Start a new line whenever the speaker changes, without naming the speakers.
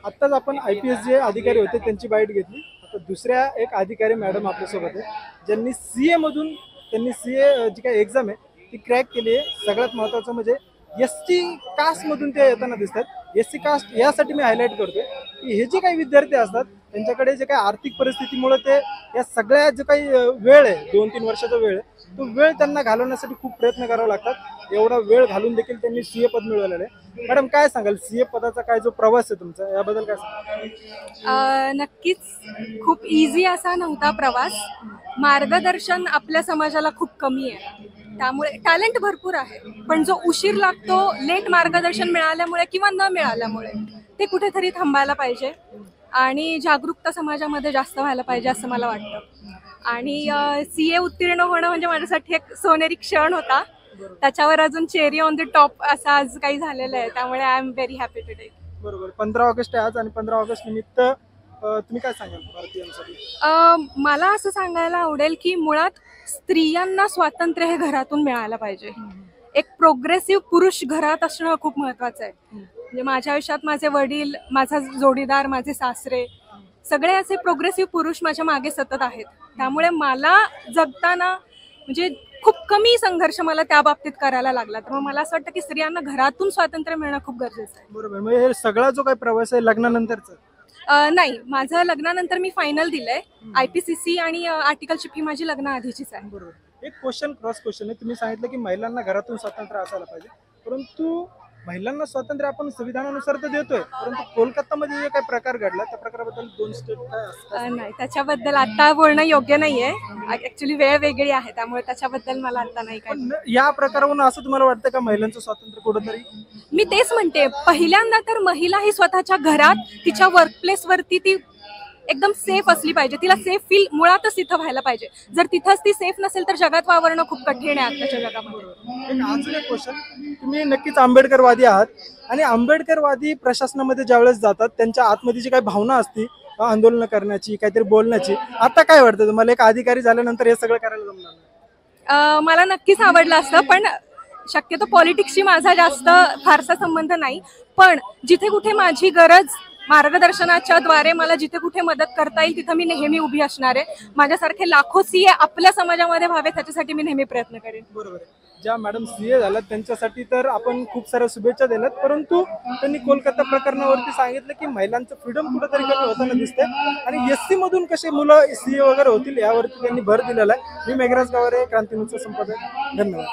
आत्ताच आपण IPS जे अधिकारी होते त्यांची बाईट घेतली. आता दुसऱ्या एक अधिकारी मॅडम आपल्यासोबत आहे, ज्यांनी CA मधून त्यांनी CA जी काही एक्झाम आहे ती क्रॅक केली आहे. सगळ्यात महत्त्वाचं म्हणजे SC कास्टमधून ते येताना दिसतात. SC कास्ट यासाठी मी हायलाईट करतोय की हे जे काही विद्यार्थी असतात त्यांच्याकडे जे काही आर्थिक परिस्थितीमुळे ते या सगळ्या जो काही वेळ आहे 2-3 वर्षाचा वेळ आहे तो वेळ त्यांना घालवण्यासाठी खूप प्रयत्न करावे लागतात. एवढा वेळ घालून देखील त्यांनी CA पद मिळवलेलं आहे. मॅडम काय सांगाल CA पदाचा काय जो प्रवास आहे तुमचा याबद्दल काय सांगाल?
नक्कीच खूप इझी असा नव्हता प्रवास. मार्गदर्शन आपल्या समाजाला खूप कमी आहे, त्यामुळे टॅलेंट भरपूर आहे, पण जो उशीर लागतो लेट मार्गदर्शन मिळाल्यामुळे किंवा न मिळाल्यामुळे ते कुठेतरी थांबायला पाहिजे आणि जागरूकता समाजामध्ये जास्त व्हायला पाहिजे असं मला वाटतं. आणि CA उत्तीर्ण होणं म्हणजे माझ्यासाठी एक सोनेरी क्षण होता. त्याच्यावर अजून चेरी ऑन द टॉप असं आज काही झालेलं आहे, त्यामुळे I am very happy today.
बरोबर. 15 ऑगस्ट आहे आज आणि 15 ऑगस्ट निमित्त तुम्ही काय सांगाल भारतीयांसाठी?
मला असं सांगायला आवडेल की मुळात स्त्रियांना स्वातंत्र्य हे घरातून मिळायला पाहिजे. एक प्रोग्रेसिव्ह पुरुष घरात असणं खूप महत्वाचं आहे. म्हणजे माझ्या आयुष्यात माझे वडील, माझा जोडीदार, माझे सासरे सगळे असे प्रोग्रेसिव्ह पुरुष माझ्या मागे सतत आहेत. त्यामुळे मला जगताना म्हणजे खूप कमी संघर्ष मला त्या बाबतीत करायला लागला. तर मला असं वाटतं की स्त्रियांना घरातून स्वातंत्र्य मिळणं खूप गरजेचं आहे.
बरोबर. म्हणजे हे सगळा जो काही प्रवास आहे लग्नानंतरचा?
नाही, माझं लग्नानंतर मी फायनल दिलंय. IPCC आणि आर्टिकलची फी माझी लग्नाआधीचीच आहे.
बरोबर. एक क्वेश्चन क्रॉस क्वेश्चन आहे. तुम्ही सांगितलं की महिलांना घरातून स्वातंत्र्य असायला पाहिजे, परंतु महिलांना स्वातंत्र्य आपण संविधानानुसार तर देतोय, परंतु कोलकातामध्ये जे काही प्रकार घडला त्या प्रकाराबद्दल 2 स्टेट काय असतात?
नाही, त्याच्याबद्दल आता बोलणं योग्य नाहीये. ऍक्च्युली वेळ वेगळी आहे, त्यामुळे त्याच्याबद्दल मला आता नाही काय.
पण या प्रकारावरून असं तुम्हाला वाटतं का महिलांचं स्वातंत्र्य कुठंतरी?
मी तेच म्हणते, पहिल्यांदा तर महिला ही स्वतःच्या घरात तिच्या वर्कप्लेस वरती ती एकदम सेफ असली पाहिजे. तिला सेफ फील मुळातच तिथं व्हायला पाहिजे. जर तिथंच ती सेफ नसेल तर जगात वावरणं खूप कठीण आहे आताच्या जगामध्ये.
एक अजून एक क्वेश्चन, तुम्ही नक्कीच आंबेडकरवादी आहात आणि आंबेडकरवादी प्रशासनामध्ये ज्यावेळेस जातात त्यांच्या आतमध्ये जी काही भावना असते आंदोलन करण्याची, काहीतरी बोलण्याची, आता काय वाटतं तुम्हाला एक अधिकारी झाल्यानंतर हे सगळं करायला जमणार नाही?
मला नक्कीच आवडलं असतं, पण शक्यतो पॉलिटिक्सशी माझा जास्त फारसा संबंध नाही. पण जिथे कुठे माझी गरज मार्गदर्शनाच्या द्वारे मला जिथे कुठे मदत करता येईल तिथं मी नेहमी उभी असणार आहे. माझ्यासारखे लाखो CA आपल्या समाजामध्ये व्हावे त्याच्यासाठी मी नेहमी प्रयत्न करेन.
बरोबर आहे. ज्या मॅडम CA झाल्यात त्यांच्यासाठी तर आपण खूप साऱ्या शुभेच्छा दिल्यात, परंतु त्यांनी कोलकाता प्रकरणावरती सांगितलं की महिलांचं फ्रीडम कुठेतरी कमी होताना दिसतंय आणि SC मधून कसे मुलं CA वगैरे होतील यावरती त्यांनी भर दिलेला आहे. मी मेघराज गावरे, क्रांती न्यूजचा संपादक. धन्यवाद.